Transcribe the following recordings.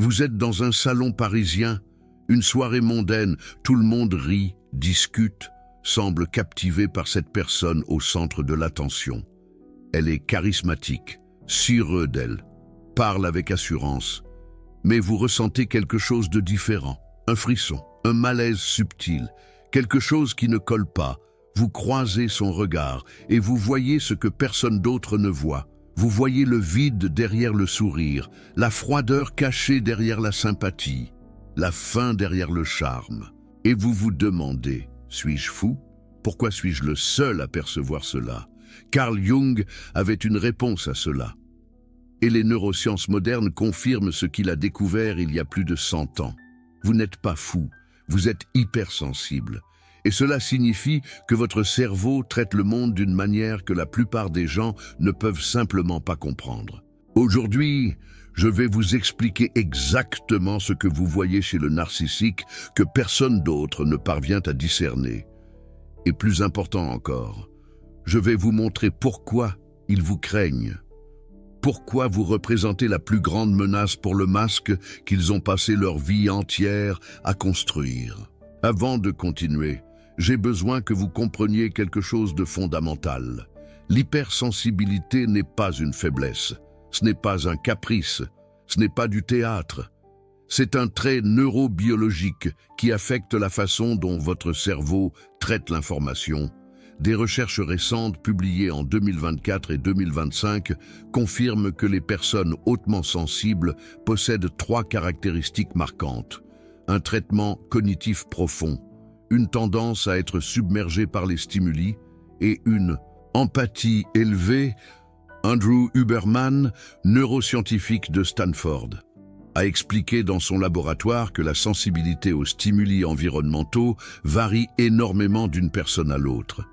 Vous êtes dans un salon parisien, une soirée mondaine, tout le monde rit, discute, semble captivé par cette personne au centre de l'attention. Elle est charismatique, si heureux d'elle, parle avec assurance, mais vous ressentez quelque chose de différent, un frisson, un malaise subtil, quelque chose qui ne colle pas. Vous croisez son regard et vous voyez ce que personne d'autre ne voit. Vous voyez le vide derrière le sourire, la froideur cachée derrière la sympathie, la faim derrière le charme. Et vous vous demandez, suis-je fou? Pourquoi suis-je le seul à percevoir cela? Carl Jung avait une réponse à cela. Et les neurosciences modernes confirment ce qu'il a découvert il y a plus de 100 ans. Vous n'êtes pas fou, vous êtes hypersensible. Et cela signifie que votre cerveau traite le monde d'une manière que la plupart des gens ne peuvent simplement pas comprendre. Aujourd'hui, je vais vous expliquer exactement ce que vous voyez chez le narcissique que personne d'autre ne parvient à discerner. Et plus important encore, je vais vous montrer pourquoi ils vous craignent. Pourquoi vous représentez la plus grande menace pour le masque qu'ils ont passé leur vie entière à construire. Avant de continuer, j'ai besoin que vous compreniez quelque chose de fondamental. L'hypersensibilité n'est pas une faiblesse, ce n'est pas un caprice, ce n'est pas du théâtre. C'est un trait neurobiologique qui affecte la façon dont votre cerveau traite l'information. Des recherches récentes publiées en 2024 et 2025 confirment que les personnes hautement sensibles possèdent 3 caractéristiques marquantes. Un traitement cognitif profond, une tendance à être submergé par les stimuli et une empathie élevée. Andrew Huberman, neuroscientifique de Stanford, a expliqué dans son laboratoire que la sensibilité aux stimuli environnementaux varie énormément d'une personne à l'autre.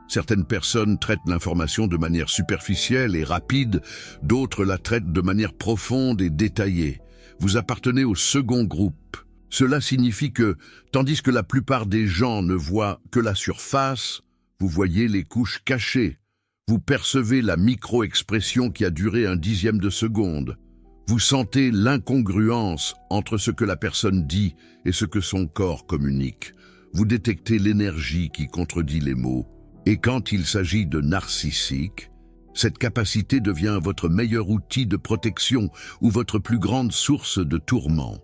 Certaines personnes traitent l'information de manière superficielle et rapide, d'autres la traitent de manière profonde et détaillée. Vous appartenez au second groupe. Cela signifie que, tandis que la plupart des gens ne voient que la surface, vous voyez les couches cachées. Vous percevez la micro-expression qui a duré 1/10 de seconde. Vous sentez l'incongruence entre ce que la personne dit et ce que son corps communique. Vous détectez l'énergie qui contredit les mots. Et quand il s'agit de narcissique, cette capacité devient votre meilleur outil de protection ou votre plus grande source de tourment.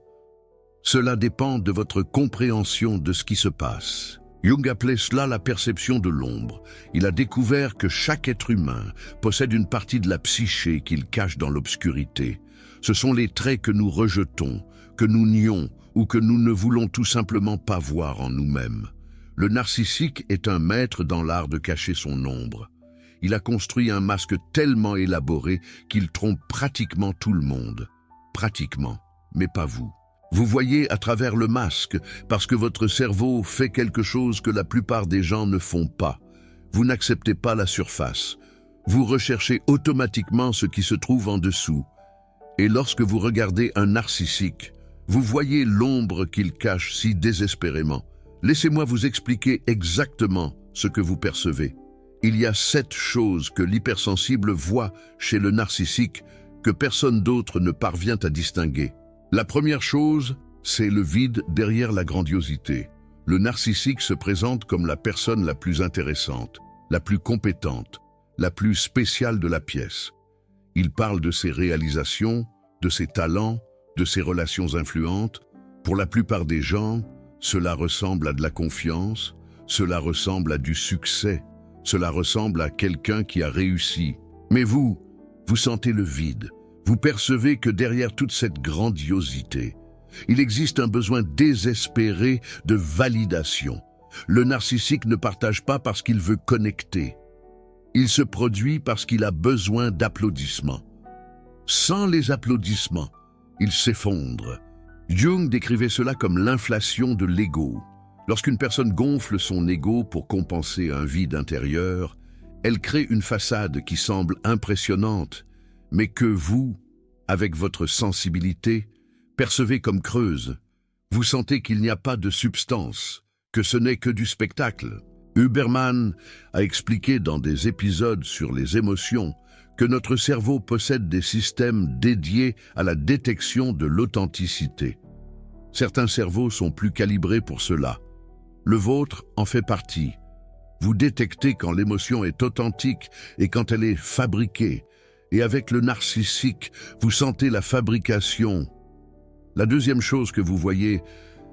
Cela dépend de votre compréhension de ce qui se passe. Jung appelait cela la perception de l'ombre. Il a découvert que chaque être humain possède une partie de la psyché qu'il cache dans l'obscurité. Ce sont les traits que nous rejetons, que nous nions ou que nous ne voulons tout simplement pas voir en nous-mêmes. Le narcissique est un maître dans l'art de cacher son ombre. Il a construit un masque tellement élaboré qu'il trompe pratiquement tout le monde. Pratiquement, mais pas vous. Vous voyez à travers le masque parce que votre cerveau fait quelque chose que la plupart des gens ne font pas. Vous n'acceptez pas la surface. Vous recherchez automatiquement ce qui se trouve en dessous. Et lorsque vous regardez un narcissique, vous voyez l'ombre qu'il cache si désespérément. Laissez-moi vous expliquer exactement ce que vous percevez. Il y a 7 choses que l'hypersensible voit chez le narcissique que personne d'autre ne parvient à distinguer. La première chose, c'est le vide derrière la grandiosité. Le narcissique se présente comme la personne la plus intéressante, la plus compétente, la plus spéciale de la pièce. Il parle de ses réalisations, de ses talents, de ses relations influentes. Pour la plupart des gens, cela ressemble à de la confiance, cela ressemble à du succès, cela ressemble à quelqu'un qui a réussi. Mais vous sentez le vide. Vous percevez que derrière toute cette grandiosité, il existe un besoin désespéré de validation. Le narcissique ne partage pas parce qu'il veut connecter. Il se produit parce qu'il a besoin d'applaudissements. Sans les applaudissements, il s'effondre. Jung décrivait cela comme l'inflation de l'ego. Lorsqu'une personne gonfle son ego pour compenser un vide intérieur, elle crée une façade qui semble impressionnante, mais que vous, avec votre sensibilité, percevez comme creuse. Vous sentez qu'il n'y a pas de substance, que ce n'est que du spectacle. Huberman a expliqué dans des épisodes sur les émotions que notre cerveau possède des systèmes dédiés à la détection de l'authenticité. Certains cerveaux sont plus calibrés pour cela. Le vôtre en fait partie. Vous détectez quand l'émotion est authentique et quand elle est fabriquée. Et avec le narcissique, vous sentez la fabrication. La deuxième chose que vous voyez,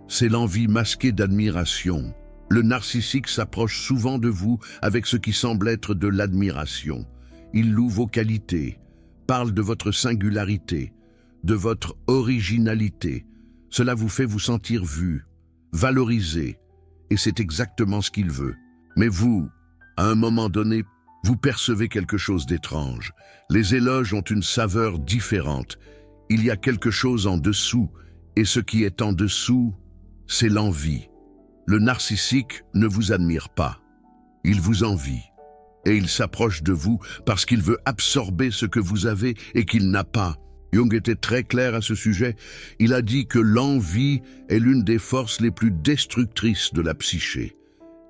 c'est l'envie masquée d'admiration. Le narcissique s'approche souvent de vous avec ce qui semble être de l'admiration. Il loue vos qualités, parle de votre singularité, de votre originalité. Cela vous fait vous sentir vu, valorisé, et c'est exactement ce qu'il veut. Mais vous, à un moment donné, vous percevez quelque chose d'étrange. Les éloges ont une saveur différente. Il y a quelque chose en dessous, et ce qui est en dessous, c'est l'envie. Le narcissique ne vous admire pas. Il vous envie. Et il s'approche de vous parce qu'il veut absorber ce que vous avez et qu'il n'a pas. Jung était très clair à ce sujet. Il a dit que l'envie est l'une des forces les plus destructrices de la psyché.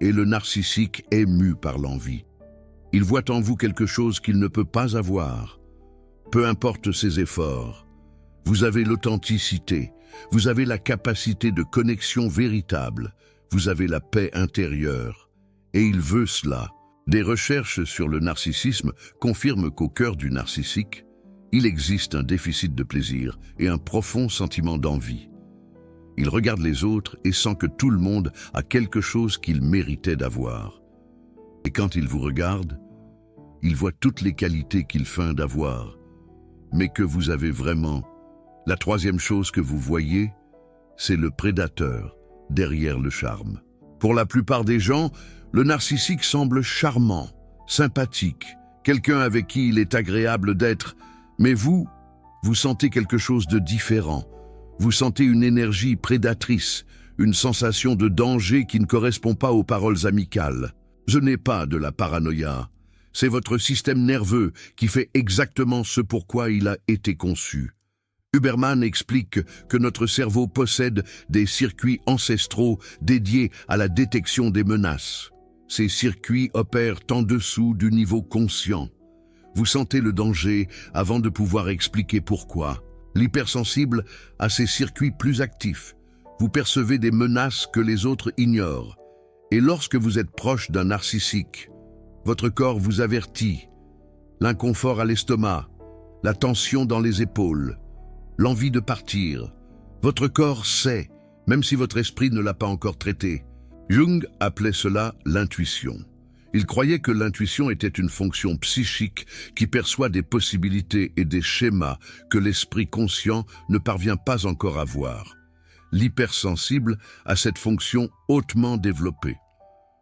Et le narcissique est mu par l'envie. Il voit en vous quelque chose qu'il ne peut pas avoir. Peu importe ses efforts. Vous avez l'authenticité. Vous avez la capacité de connexion véritable. Vous avez la paix intérieure. Et il veut cela. Des recherches sur le narcissisme confirment qu'au cœur du narcissique, il existe un déficit de plaisir et un profond sentiment d'envie. Il regarde les autres et sent que tout le monde a quelque chose qu'il méritait d'avoir. Et quand il vous regarde, il voit toutes les qualités qu'il feint d'avoir, mais que vous avez vraiment. La troisième chose que vous voyez, c'est le prédateur derrière le charme. Pour la plupart des gens, le narcissique semble charmant, sympathique, quelqu'un avec qui il est agréable d'être, mais vous sentez quelque chose de différent. Vous sentez une énergie prédatrice, une sensation de danger qui ne correspond pas aux paroles amicales. Ce n'est pas de la paranoïa, c'est votre système nerveux qui fait exactement ce pourquoi il a été conçu. Huberman explique que notre cerveau possède des circuits ancestraux dédiés à la détection des menaces. Ces circuits opèrent en dessous du niveau conscient. Vous sentez le danger avant de pouvoir expliquer pourquoi. L'hypersensible a ses circuits plus actifs. Vous percevez des menaces que les autres ignorent. Et lorsque vous êtes proche d'un narcissique, votre corps vous avertit. L'inconfort à l'estomac, la tension dans les épaules, l'envie de partir. Votre corps sait, même si votre esprit ne l'a pas encore traité. Jung appelait cela l'intuition. Il croyait que l'intuition était une fonction psychique qui perçoit des possibilités et des schémas que l'esprit conscient ne parvient pas encore à voir. L'hypersensible a cette fonction hautement développée.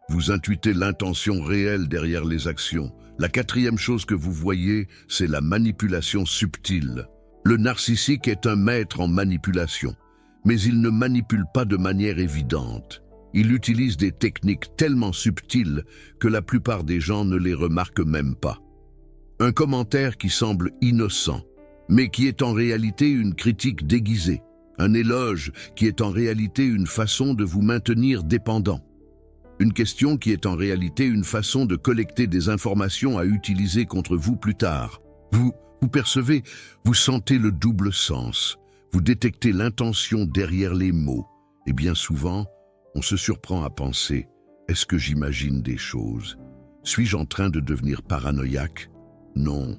Vous intuitez l'intention réelle derrière les actions. La quatrième chose que vous voyez, c'est la manipulation subtile. Le narcissique est un maître en manipulation, mais il ne manipule pas de manière évidente. Il utilise des techniques tellement subtiles que la plupart des gens ne les remarquent même pas. Un commentaire qui semble innocent, mais qui est en réalité une critique déguisée. Un éloge qui est en réalité une façon de vous maintenir dépendant. Une question qui est en réalité une façon de collecter des informations à utiliser contre vous plus tard. Vous percevez, vous sentez le double sens. Vous détectez l'intention derrière les mots. Et bien souvent, on se surprend à penser, est-ce que j'imagine des choses? Suis-je en train de devenir paranoïaque? Non.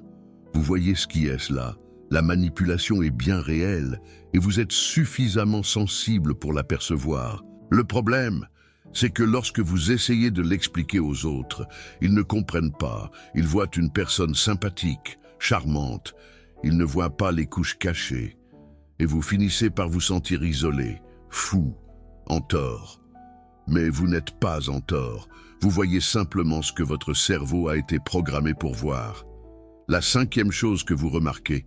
Vous voyez ce qui est cela. La manipulation est bien réelle et vous êtes suffisamment sensible pour l'apercevoir. Le problème, c'est que lorsque vous essayez de l'expliquer aux autres, ils ne comprennent pas. Ils voient une personne sympathique, charmante. Ils ne voient pas les couches cachées. Et vous finissez par vous sentir isolé, fou, en tort. Mais vous n'êtes pas en tort. Vous voyez simplement ce que votre cerveau a été programmé pour voir. La cinquième chose que vous remarquez,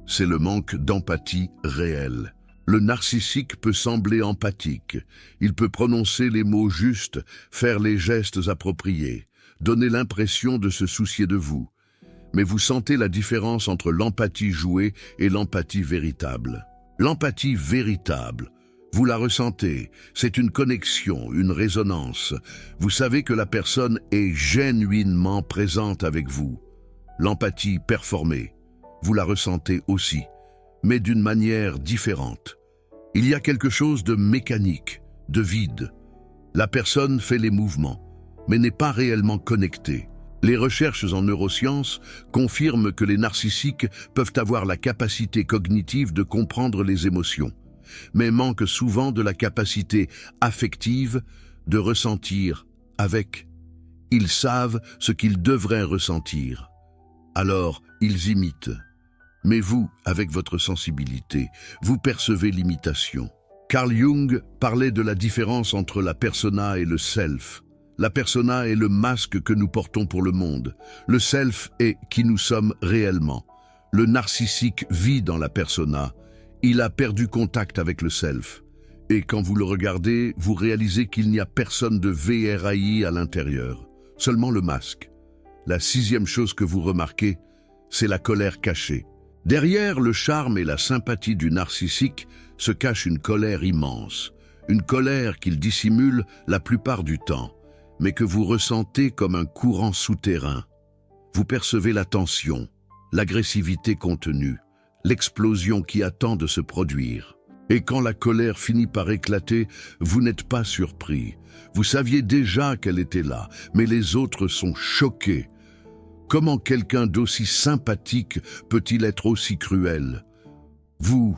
c'est le manque d'empathie réelle. Le narcissique peut sembler empathique. Il peut prononcer les mots justes, faire les gestes appropriés, donner l'impression de se soucier de vous. Mais vous sentez la différence entre l'empathie jouée et l'empathie véritable. L'empathie véritable, vous la ressentez, c'est une connexion, une résonance. Vous savez que la personne est genuinement présente avec vous. L'empathie performée, vous la ressentez aussi, mais d'une manière différente. Il y a quelque chose de mécanique, de vide. La personne fait les mouvements, mais n'est pas réellement connectée. Les recherches en neurosciences confirment que les narcissiques peuvent avoir la capacité cognitive de comprendre les émotions, mais manquent souvent de la capacité affective de ressentir avec. Ils savent ce qu'ils devraient ressentir. Alors, ils imitent. Mais vous, avec votre sensibilité, vous percevez l'imitation. Carl Jung parlait de la différence entre la persona et le self. La persona est le masque que nous portons pour le monde. Le self est qui nous sommes réellement. Le narcissique vit dans la persona. Il a perdu contact avec le self. Et quand vous le regardez, vous réalisez qu'il n'y a personne de VRAI à l'intérieur. Seulement le masque. La 6e chose que vous remarquez, c'est la colère cachée. Derrière le charme et la sympathie du narcissique se cache une colère immense. Une colère qu'il dissimule la plupart du temps, mais que vous ressentez comme un courant souterrain. Vous percevez la tension, l'agressivité contenue, l'explosion qui attend de se produire. Et quand la colère finit par éclater, vous n'êtes pas surpris. Vous saviez déjà qu'elle était là, mais les autres sont choqués. Comment quelqu'un d'aussi sympathique peut-il être aussi cruel? Vous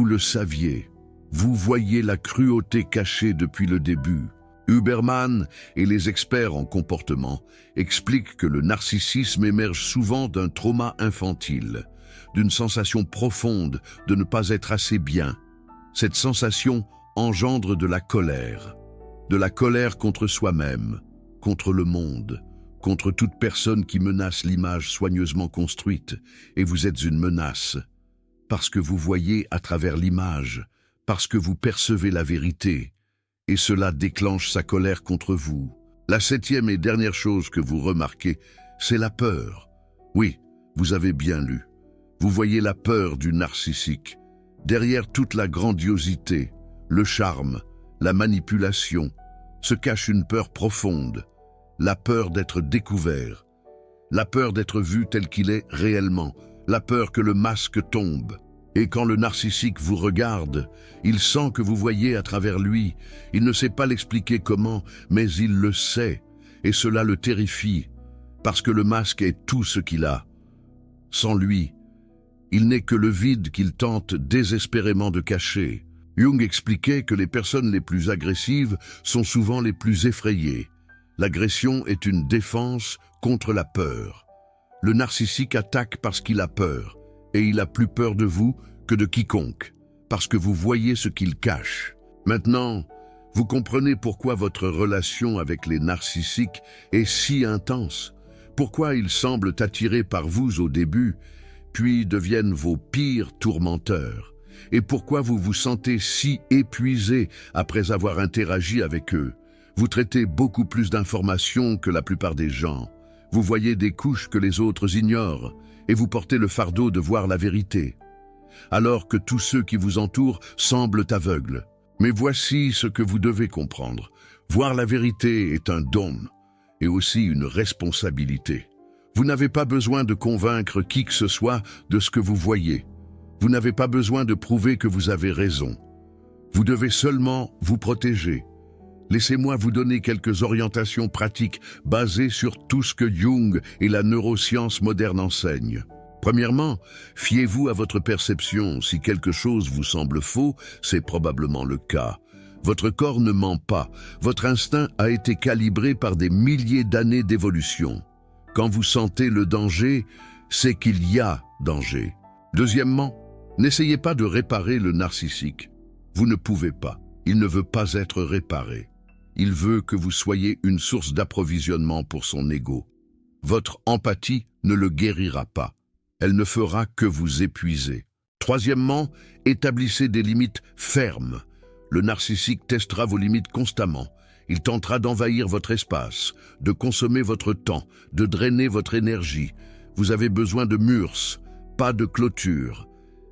le saviez. Vous voyez la cruauté cachée depuis le début. Huberman et les experts en comportement expliquent que le narcissisme émerge souvent d'un trauma infantile, d'une sensation profonde de ne pas être assez bien. Cette sensation engendre de la colère contre soi-même, contre le monde, contre toute personne qui menace l'image soigneusement construite, et vous êtes une menace, parce que vous voyez à travers l'image, parce que vous percevez la vérité, et cela déclenche sa colère contre vous. La 7e et dernière chose que vous remarquez, c'est la peur. Oui, vous avez bien lu. Vous voyez la peur du narcissique. Derrière toute la grandiosité, le charme, la manipulation, se cache une peur profonde. La peur d'être découvert, la peur d'être vu tel qu'il est réellement, la peur que le masque tombe. Et quand le narcissique vous regarde, il sent que vous voyez à travers lui. Il ne sait pas l'expliquer comment, mais il le sait, et cela le terrifie, parce que le masque est tout ce qu'il a. Sans lui, il n'est que le vide qu'il tente désespérément de cacher. Jung expliquait que les personnes les plus agressives sont souvent les plus effrayées. L'agression est une défense contre la peur. Le narcissique attaque parce qu'il a peur, et il a plus peur de vous que de quiconque, parce que vous voyez ce qu'il cache. Maintenant, vous comprenez pourquoi votre relation avec les narcissiques est si intense, pourquoi ils semblent attirés par vous au début, puis deviennent vos pires tourmenteurs, et pourquoi vous vous sentez si épuisé après avoir interagi avec eux. Vous traitez beaucoup plus d'informations que la plupart des gens. Vous voyez des couches que les autres ignorent, et vous portez le fardeau de voir la vérité, alors que tous ceux qui vous entourent semblent aveugles. Mais voici ce que vous devez comprendre. Voir la vérité est un don, et aussi une responsabilité. Vous n'avez pas besoin de convaincre qui que ce soit de ce que vous voyez. Vous n'avez pas besoin de prouver que vous avez raison. Vous devez seulement vous protéger. Laissez-moi vous donner quelques orientations pratiques basées sur tout ce que Jung et la neuroscience moderne enseignent. Premièrement, fiez-vous à votre perception. Si quelque chose vous semble faux, c'est probablement le cas. Votre corps ne ment pas. Votre instinct a été calibré par des milliers d'années d'évolution. Quand vous sentez le danger, c'est qu'il y a danger. Deuxièmement, n'essayez pas de réparer le narcissique. Vous ne pouvez pas. Il ne veut pas être réparé. Il veut que vous soyez une source d'approvisionnement pour son ego. Votre empathie ne le guérira pas. Elle ne fera que vous épuiser. Troisièmement, établissez des limites fermes. Le narcissique testera vos limites constamment. Il tentera d'envahir votre espace, de consommer votre temps, de drainer votre énergie. Vous avez besoin de murs, pas de clôtures.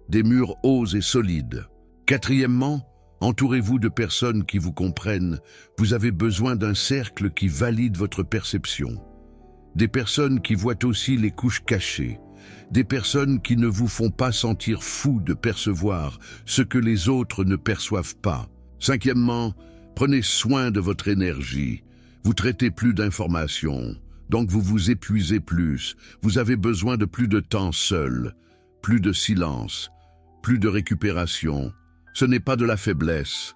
Des murs hauts et solides. Quatrièmement, entourez-vous de personnes qui vous comprennent. Vous avez besoin d'un cercle qui valide votre perception. des personnes qui voient aussi les couches cachées, des personnes qui ne vous font pas sentir fou de percevoir ce que les autres ne perçoivent pas. Cinquièmement, prenez soin de votre énergie. Vous traitez plus d'informations, donc vous vous épuisez plus. Vous avez besoin de plus de temps seul, plus de silence, plus de récupération. Ce n'est pas de la faiblesse,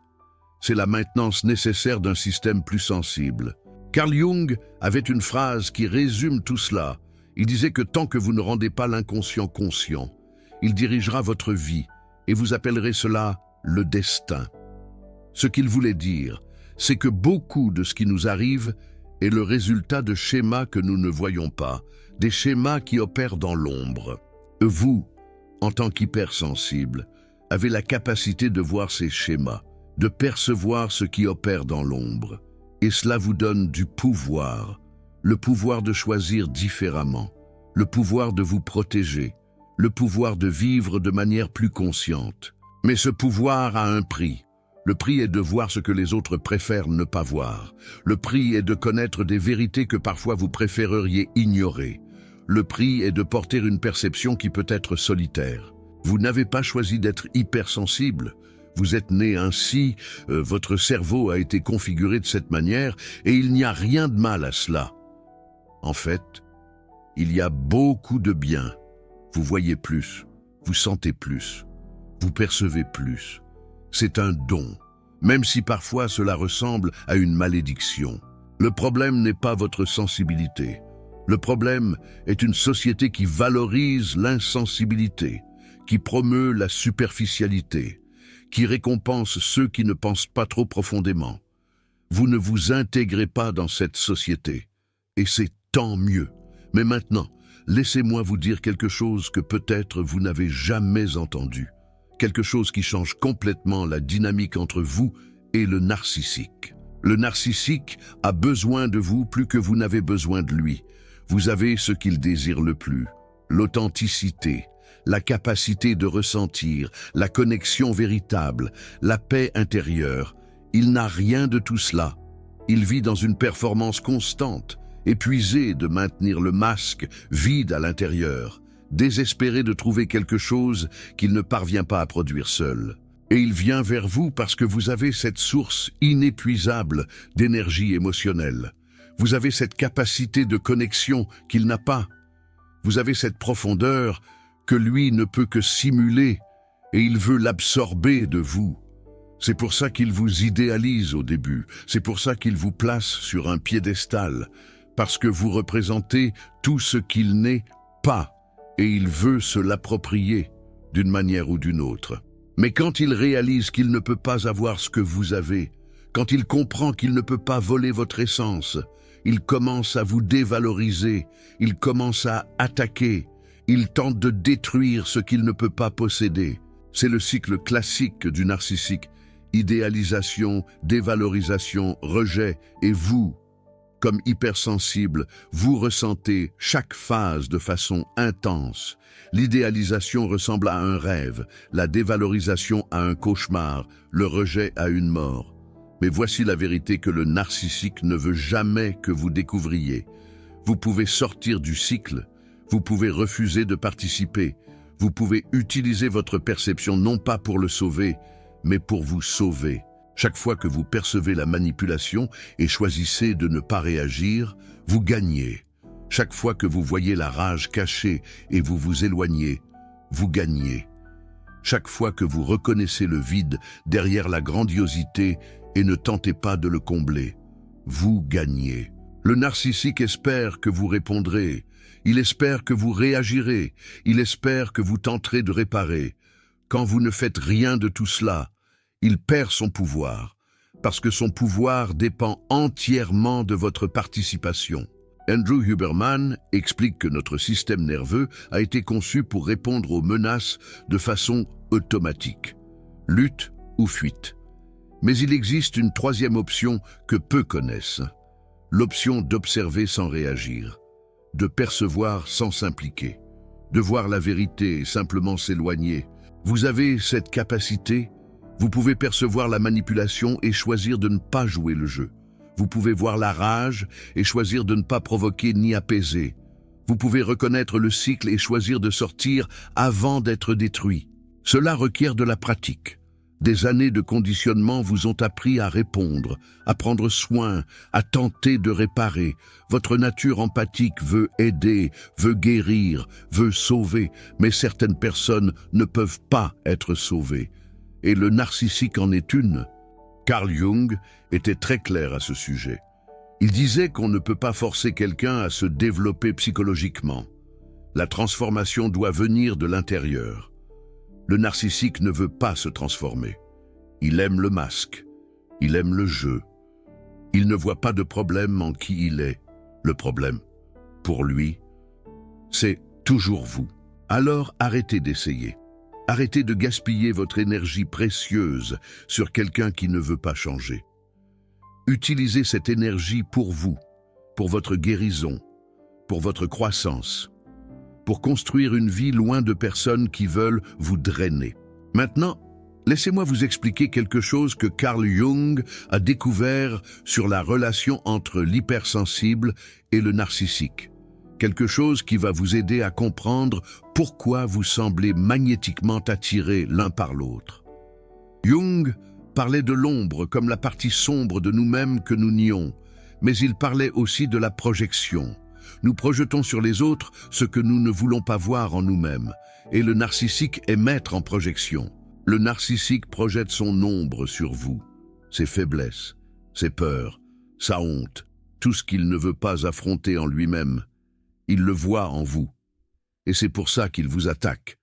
c'est la maintenance nécessaire d'un système plus sensible. Carl Jung avait une phrase qui résume tout cela. Il disait que tant que vous ne rendez pas l'inconscient conscient, il dirigera votre vie et vous appellerez cela le destin. Ce qu'il voulait dire, c'est que beaucoup de ce qui nous arrive est le résultat de schémas que nous ne voyons pas, des schémas qui opèrent dans l'ombre. Vous, en tant qu'hypersensible, avez la capacité de voir ces schémas, de percevoir ce qui opère dans l'ombre. Et cela vous donne du pouvoir, le pouvoir de choisir différemment, le pouvoir de vous protéger, le pouvoir de vivre de manière plus consciente. Mais ce pouvoir a un prix. Le prix est de voir ce que les autres préfèrent ne pas voir. Le prix est de connaître des vérités que parfois vous préféreriez ignorer. Le prix est de porter une perception qui peut être solitaire. Vous n'avez pas choisi d'être hypersensible. Vous êtes né ainsi, votre cerveau a été configuré de cette manière et il n'y a rien de mal à cela. En fait, il y a beaucoup de bien. Vous voyez plus, vous sentez plus, vous percevez plus. C'est un don, même si parfois cela ressemble à une malédiction. Le problème n'est pas votre sensibilité. Le problème est une société qui valorise l'insensibilité, qui promeut la superficialité, qui récompense ceux qui ne pensent pas trop profondément. Vous ne vous intégrez pas dans cette société, et c'est tant mieux. Mais maintenant, laissez-moi vous dire quelque chose que peut-être vous n'avez jamais entendu. Quelque chose qui change complètement la dynamique entre vous et le narcissique. Le narcissique a besoin de vous plus que vous n'avez besoin de lui. Vous avez ce qu'il désire le plus, l'authenticité, la capacité de ressentir, la connexion véritable, la paix intérieure. Il n'a rien de tout cela. Il vit dans une performance constante, épuisé de maintenir le masque vide à l'intérieur, désespéré de trouver quelque chose qu'il ne parvient pas à produire seul. Et il vient vers vous parce que vous avez cette source inépuisable d'énergie émotionnelle. Vous avez cette capacité de connexion qu'il n'a pas. Vous avez cette profondeur que lui ne peut que simuler, et il veut l'absorber de vous. C'est pour ça qu'il vous idéalise au début, c'est pour ça qu'il vous place sur un piédestal, parce que vous représentez tout ce qu'il n'est pas, et il veut se l'approprier d'une manière ou d'une autre. Mais quand il réalise qu'il ne peut pas avoir ce que vous avez, quand il comprend qu'il ne peut pas voler votre essence, il commence à vous dévaloriser, il commence à attaquer, il tente de détruire ce qu'il ne peut pas posséder. C'est le cycle classique du narcissique. Idéalisation, dévalorisation, rejet, et vous, comme hypersensible, vous ressentez chaque phase de façon intense. L'idéalisation ressemble à un rêve, la dévalorisation à un cauchemar, le rejet à une mort. Mais voici la vérité que le narcissique ne veut jamais que vous découvriez. Vous pouvez sortir du cycle, vous pouvez refuser de participer, vous pouvez utiliser votre perception non pas pour le sauver, mais pour vous sauver. Chaque fois que vous percevez la manipulation et choisissez de ne pas réagir, vous gagnez. Chaque fois que vous voyez la rage cachée et vous vous éloignez, vous gagnez. Chaque fois que vous reconnaissez le vide derrière la grandiosité et ne tentez pas de le combler, vous gagnez. Le narcissique espère que vous répondrez, il espère que vous réagirez, il espère que vous tenterez de réparer. Quand vous ne faites rien de tout cela, il perd son pouvoir, parce que son pouvoir dépend entièrement de votre participation. Andrew Huberman explique que notre système nerveux a été conçu pour répondre aux menaces de façon automatique, lutte ou fuite. Mais il existe une troisième option que peu connaissent, l'option d'observer sans réagir, de percevoir sans s'impliquer, de voir la vérité et simplement s'éloigner. Vous avez cette capacité. Vous pouvez percevoir la manipulation et choisir de ne pas jouer le jeu. Vous pouvez voir la rage et choisir de ne pas provoquer ni apaiser. Vous pouvez reconnaître le cycle et choisir de sortir avant d'être détruit. Cela requiert de la pratique. Des années de conditionnement vous ont appris à répondre, à prendre soin, à tenter de réparer. Votre nature empathique veut aider, veut guérir, veut sauver, mais certaines personnes ne peuvent pas être sauvées. Et le narcissique en est une. Carl Jung était très clair à ce sujet. Il disait qu'on ne peut pas forcer quelqu'un à se développer psychologiquement. La transformation doit venir de l'intérieur. Le narcissique ne veut pas se transformer. Il aime le masque. Il aime le jeu. Il ne voit pas de problème en qui il est. Le problème, pour lui, c'est toujours vous. Alors arrêtez d'essayer. Arrêtez de gaspiller votre énergie précieuse sur quelqu'un qui ne veut pas changer. Utilisez cette énergie pour vous, pour votre guérison, pour votre croissance, pour construire une vie loin de personnes qui veulent vous drainer. Maintenant, laissez-moi vous expliquer quelque chose que Carl Jung a découvert sur la relation entre l'hypersensible et le narcissique. Quelque chose qui va vous aider à comprendre pourquoi vous semblez magnétiquement attirés l'un par l'autre. Jung parlait de l'ombre comme la partie sombre de nous-mêmes que nous nions, mais il parlait aussi de la projection. Nous projetons sur les autres ce que nous ne voulons pas voir en nous-mêmes, et le narcissique est maître en projection. Le narcissique projette son ombre sur vous, ses faiblesses, ses peurs, sa honte, tout ce qu'il ne veut pas affronter en lui-même. Il le voit en vous. Et c'est pour ça qu'il vous attaque.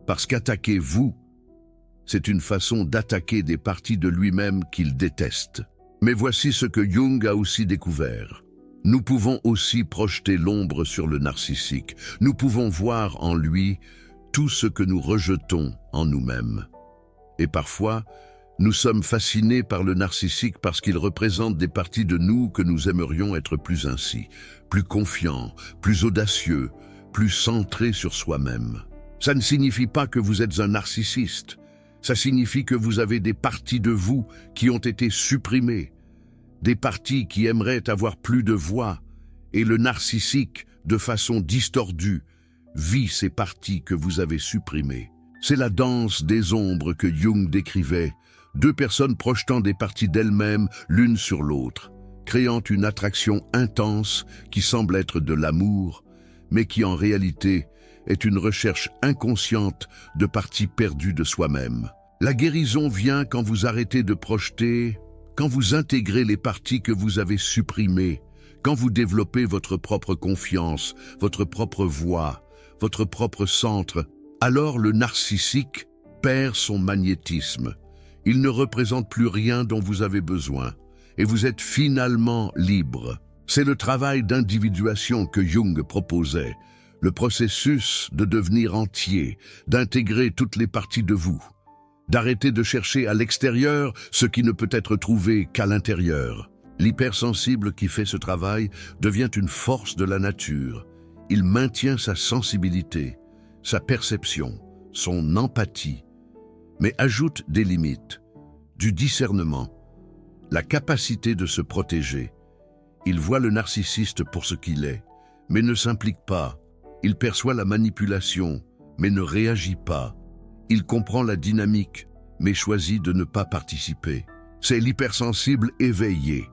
Parce qu'attaquer vous, c'est une façon d'attaquer des parties de lui-même qu'il déteste. Mais voici ce que Jung a aussi découvert. Nous pouvons aussi projeter l'ombre sur le narcissique. Nous pouvons voir en lui tout ce que nous rejetons en nous-mêmes. Et parfois, nous sommes fascinés par le narcissique parce qu'il représente des parties de nous que nous aimerions être plus ainsi, plus confiants, plus audacieux, plus centrés sur soi-même. Ça ne signifie pas que vous êtes un narcissiste. Ça signifie que vous avez des parties de vous qui ont été supprimées, des parties qui aimeraient avoir plus de voix, et le narcissique, de façon distordue, vit ces parties que vous avez supprimées. C'est la danse des ombres que Jung décrivait, deux personnes projetant des parties d'elles-mêmes l'une sur l'autre, créant une attraction intense qui semble être de l'amour, mais qui en réalité est une recherche inconsciente de parties perdues de soi-même. La guérison vient quand vous arrêtez de projeter, quand vous intégrez les parties que vous avez supprimées, quand vous développez votre propre confiance, votre propre voix, votre propre centre, alors le narcissique perd son magnétisme. Il ne représente plus rien dont vous avez besoin, et vous êtes finalement libre. C'est le travail d'individuation que Jung proposait, le processus de devenir entier, d'intégrer toutes les parties de vous, d'arrêter de chercher à l'extérieur ce qui ne peut être trouvé qu'à l'intérieur. L'hypersensible qui fait ce travail devient une force de la nature. Il maintient sa sensibilité, sa perception, son empathie, mais ajoute des limites, du discernement, la capacité de se protéger. Il voit le narcissiste pour ce qu'il est, mais ne s'implique pas. Il perçoit la manipulation, mais ne réagit pas. Il comprend la dynamique, mais choisit de ne pas participer. C'est l'hypersensible éveillé,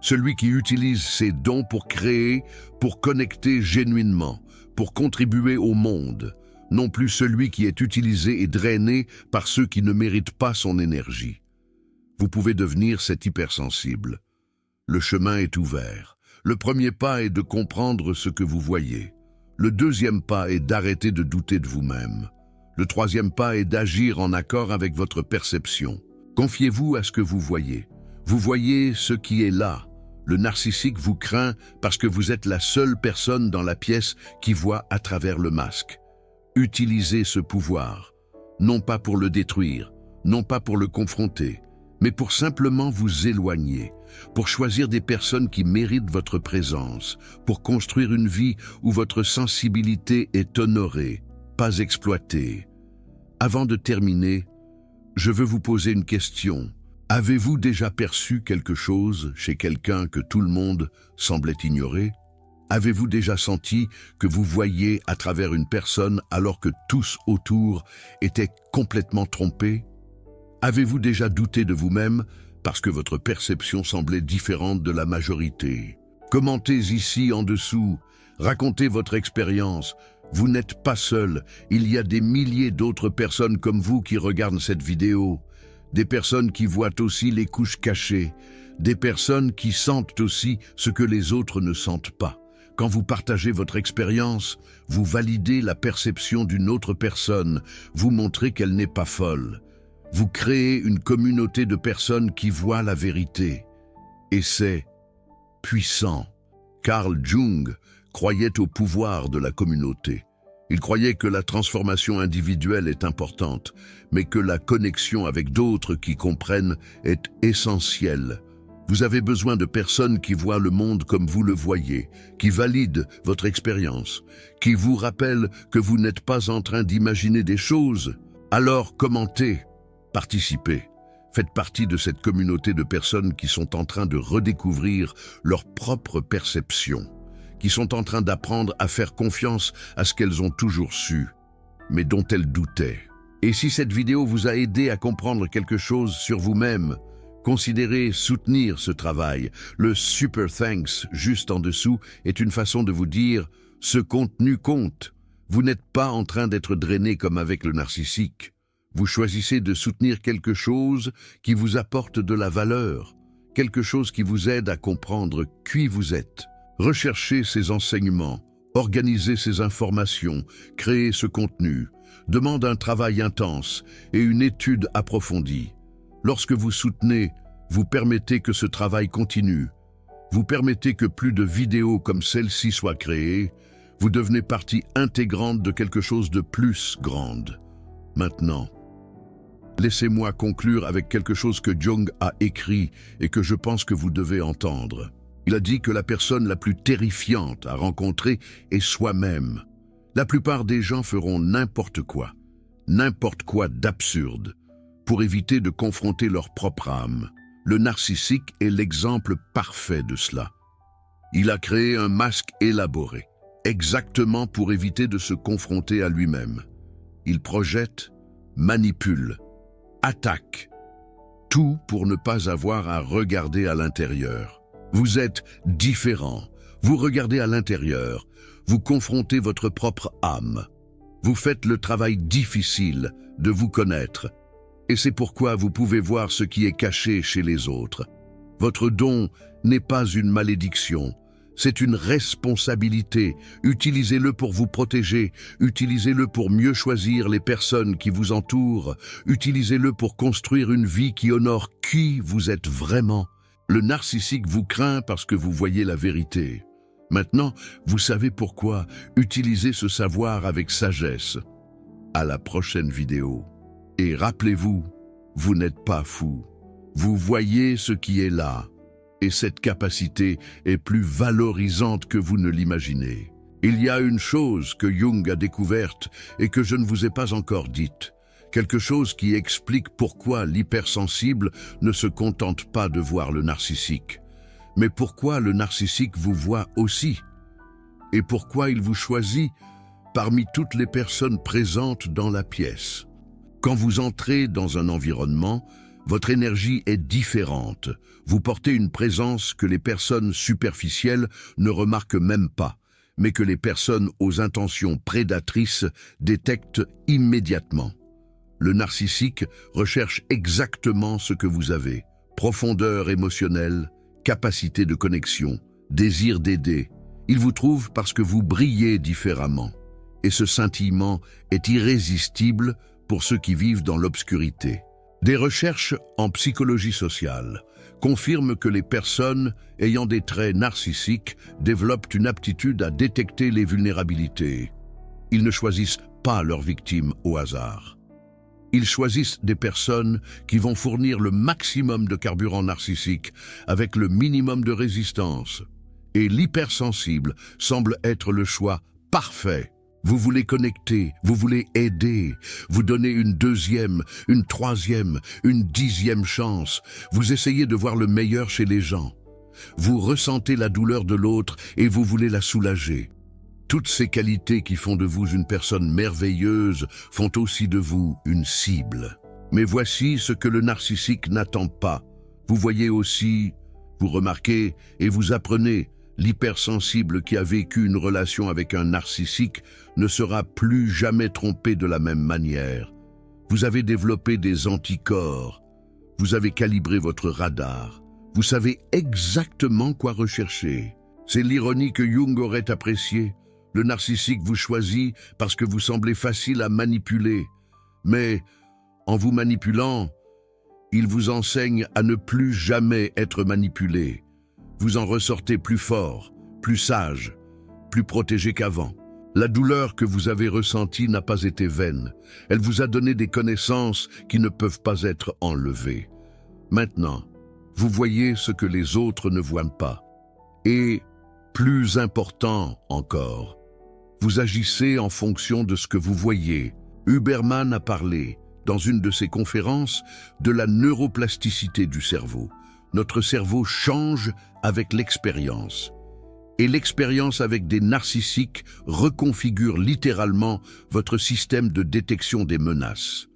celui qui utilise ses dons pour créer, pour connecter genuinement, pour contribuer au monde, non plus celui qui est utilisé et drainé par ceux qui ne méritent pas son énergie. Vous pouvez devenir cet hypersensible. Le chemin est ouvert. Le premier pas est de comprendre ce que vous voyez. Le deuxième pas est d'arrêter de douter de vous-même. Le troisième pas est d'agir en accord avec votre perception. Confiez-vous à ce que vous voyez. Vous voyez ce qui est là. Le narcissique vous craint parce que vous êtes la seule personne dans la pièce qui voit à travers le masque. Utilisez ce pouvoir, non pas pour le détruire, non pas pour le confronter, mais pour simplement vous éloigner, pour choisir des personnes qui méritent votre présence, pour construire une vie où votre sensibilité est honorée, pas exploitée. Avant de terminer, je veux vous poser une question. Avez-vous déjà perçu quelque chose chez quelqu'un que tout le monde semblait ignorer? Avez-vous déjà senti que vous voyiez à travers une personne alors que tous autour étaient complètement trompés? Avez-vous déjà douté de vous-même parce que votre perception semblait différente de la majorité? Commentez ici en dessous, racontez votre expérience. Vous n'êtes pas seul, il y a des milliers d'autres personnes comme vous qui regardent cette vidéo. Des personnes qui voient aussi les couches cachées, des personnes qui sentent aussi ce que les autres ne sentent pas. Quand vous partagez votre expérience, vous validez la perception d'une autre personne, vous montrez qu'elle n'est pas folle. Vous créez une communauté de personnes qui voient la vérité. Et c'est puissant. Carl Jung croyait au pouvoir de la communauté. Il croyait que la transformation individuelle est importante, mais que la connexion avec d'autres qui comprennent est essentielle. Vous avez besoin de personnes qui voient le monde comme vous le voyez, qui valident votre expérience, qui vous rappellent que vous n'êtes pas en train d'imaginer des choses. Alors commentez, participez. Faites partie de cette communauté de personnes qui sont en train de redécouvrir leur propre perception, qui sont en train d'apprendre à faire confiance à ce qu'elles ont toujours su, mais dont elles doutaient. Et si cette vidéo vous a aidé à comprendre quelque chose sur vous-même, considérez soutenir ce travail. Le Super Thanks juste en dessous est une façon de vous dire « ce contenu compte ». Vous n'êtes pas en train d'être drainé comme avec le narcissique. Vous choisissez de soutenir quelque chose qui vous apporte de la valeur, quelque chose qui vous aide à comprendre qui vous êtes. Recherchez ces enseignements, organisez ces informations, créez ce contenu, demande un travail intense et une étude approfondie. Lorsque vous soutenez, vous permettez que ce travail continue. Vous permettez que plus de vidéos comme celle-ci soient créées. Vous devenez partie intégrante de quelque chose de plus grande. Maintenant, laissez-moi conclure avec quelque chose que Jung a écrit et que je pense que vous devez entendre. Il a dit que la personne la plus terrifiante à rencontrer est soi-même. La plupart des gens feront n'importe quoi d'absurde, pour éviter de confronter leur propre âme. Le narcissique est l'exemple parfait de cela. Il a créé un masque élaboré, exactement pour éviter de se confronter à lui-même. Il projette, manipule, attaque, tout pour ne pas avoir à regarder à l'intérieur. Vous êtes différent, vous regardez à l'intérieur, vous confrontez votre propre âme. Vous faites le travail difficile de vous connaître. Et c'est pourquoi vous pouvez voir ce qui est caché chez les autres. Votre don n'est pas une malédiction, c'est une responsabilité. Utilisez-le pour vous protéger, utilisez-le pour mieux choisir les personnes qui vous entourent, utilisez-le pour construire une vie qui honore qui vous êtes vraiment. Le narcissique vous craint parce que vous voyez la vérité. Maintenant, vous savez pourquoi. Utilisez ce savoir avec sagesse. À la prochaine vidéo. Et rappelez-vous, vous n'êtes pas fou. Vous voyez ce qui est là. Et cette capacité est plus valorisante que vous ne l'imaginez. Il y a une chose que Jung a découverte et que je ne vous ai pas encore dite. Quelque chose qui explique pourquoi l'hypersensible ne se contente pas de voir le narcissique, mais pourquoi le narcissique vous voit aussi, et pourquoi il vous choisit parmi toutes les personnes présentes dans la pièce. Quand vous entrez dans un environnement, votre énergie est différente. Vous portez une présence que les personnes superficielles ne remarquent même pas, mais que les personnes aux intentions prédatrices détectent immédiatement. Le narcissique recherche exactement ce que vous avez. Profondeur émotionnelle, capacité de connexion, désir d'aider. Il vous trouve parce que vous brillez différemment. Et ce scintillement est irrésistible pour ceux qui vivent dans l'obscurité. Des recherches en psychologie sociale confirment que les personnes ayant des traits narcissiques développent une aptitude à détecter les vulnérabilités. Ils ne choisissent pas leurs victimes au hasard. Ils choisissent des personnes qui vont fournir le maximum de carburant narcissique avec le minimum de résistance. Et l'hypersensible semble être le choix parfait Vous voulez connecter, vous voulez aider, vous donner une deuxième, une troisième, une 10e chance. Vous essayez de voir le meilleur chez les gens. Vous ressentez la douleur de l'autre et vous voulez la soulager. Toutes ces qualités qui font de vous une personne merveilleuse font aussi de vous une cible. Mais voici ce que le narcissique n'attend pas. Vous voyez aussi, vous remarquez et vous apprenez, l'hypersensible qui a vécu une relation avec un narcissique ne sera plus jamais trompé de la même manière. Vous avez développé des anticorps, vous avez calibré votre radar, vous savez exactement quoi rechercher. C'est l'ironie que Jung aurait appréciée. Le narcissique vous choisit parce que vous semblez facile à manipuler. Mais en vous manipulant, il vous enseigne à ne plus jamais être manipulé. Vous en ressortez plus fort, plus sage, plus protégé qu'avant. La douleur que vous avez ressentie n'a pas été vaine. Elle vous a donné des connaissances qui ne peuvent pas être enlevées. Maintenant, vous voyez ce que les autres ne voient pas. Et, plus important encore, vous agissez en fonction de ce que vous voyez. Huberman a parlé, dans une de ses conférences, de la neuroplasticité du cerveau. Notre cerveau change avec l'expérience. Et l'expérience avec des narcissiques reconfigure littéralement votre système de détection des menaces.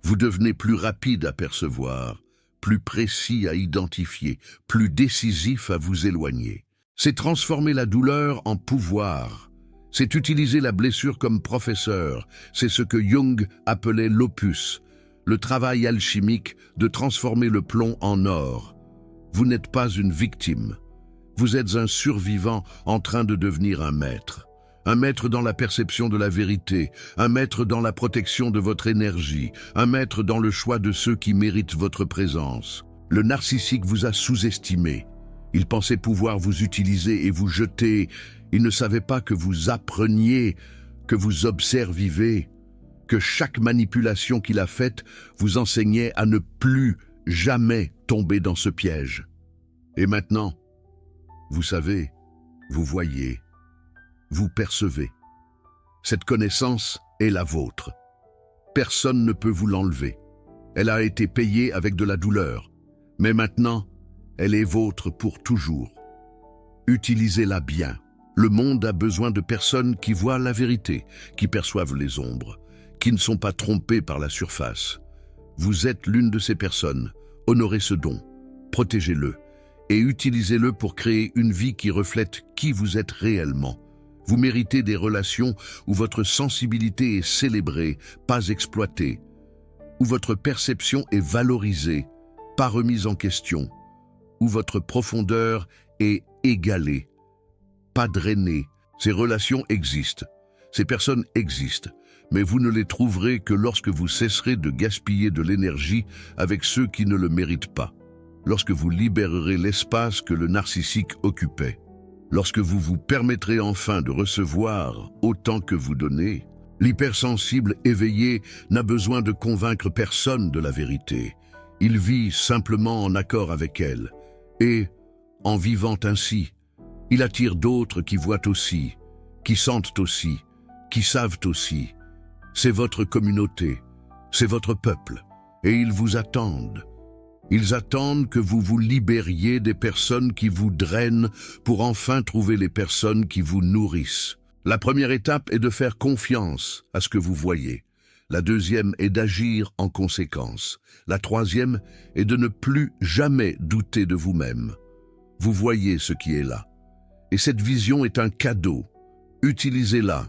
Vous devenez plus rapide à percevoir, plus précis à identifier, plus décisif à vous éloigner. C'est transformer la douleur en pouvoir. C'est utiliser la blessure comme professeur. C'est ce que Jung appelait l'opus, le travail alchimique de transformer le plomb en or. Vous n'êtes pas une victime. Vous êtes un survivant en train de devenir un maître. Un maître dans la perception de la vérité, un maître dans la protection de votre énergie, un maître dans le choix de ceux qui méritent votre présence. Le narcissique vous a sous-estimé. Il pensait pouvoir vous utiliser et vous jeter. Il ne savait pas que vous appreniez, que vous observiez, que chaque manipulation qu'il a faite vous enseignait à ne plus jamais tomber dans ce piège. Et maintenant, vous savez, vous voyez, vous percevez. Cette connaissance est la vôtre. Personne ne peut vous l'enlever. Elle a été payée avec de la douleur, mais maintenant, elle est vôtre pour toujours. Utilisez-la bien. Le monde a besoin de personnes qui voient la vérité, qui perçoivent les ombres, qui ne sont pas trompées par la surface. Vous êtes l'une de ces personnes. Honorez ce don, protégez-le et utilisez-le pour créer une vie qui reflète qui vous êtes réellement. Vous méritez des relations où votre sensibilité est célébrée, pas exploitée, où votre perception est valorisée, pas remise en question, où votre profondeur est égalée, pas drainée. Ces relations existent, ces personnes existent, mais vous ne les trouverez que lorsque vous cesserez de gaspiller de l'énergie avec ceux qui ne le méritent pas, lorsque vous libérerez l'espace que le narcissique occupait, lorsque vous vous permettrez enfin de recevoir autant que vous donnez. L'hypersensible éveillé n'a besoin de convaincre personne de la vérité. Il vit simplement en accord avec elle. Et, en vivant ainsi, il attire d'autres qui voient aussi, qui sentent aussi, qui savent aussi. C'est votre communauté, c'est votre peuple, et ils vous attendent. Ils attendent que vous vous libériez des personnes qui vous drainent pour enfin trouver les personnes qui vous nourrissent. La première étape est de faire confiance à ce que vous voyez. La deuxième est d'agir en conséquence. La troisième est de ne plus jamais douter de vous-même. Vous voyez ce qui est là. Et cette vision est un cadeau. Utilisez-la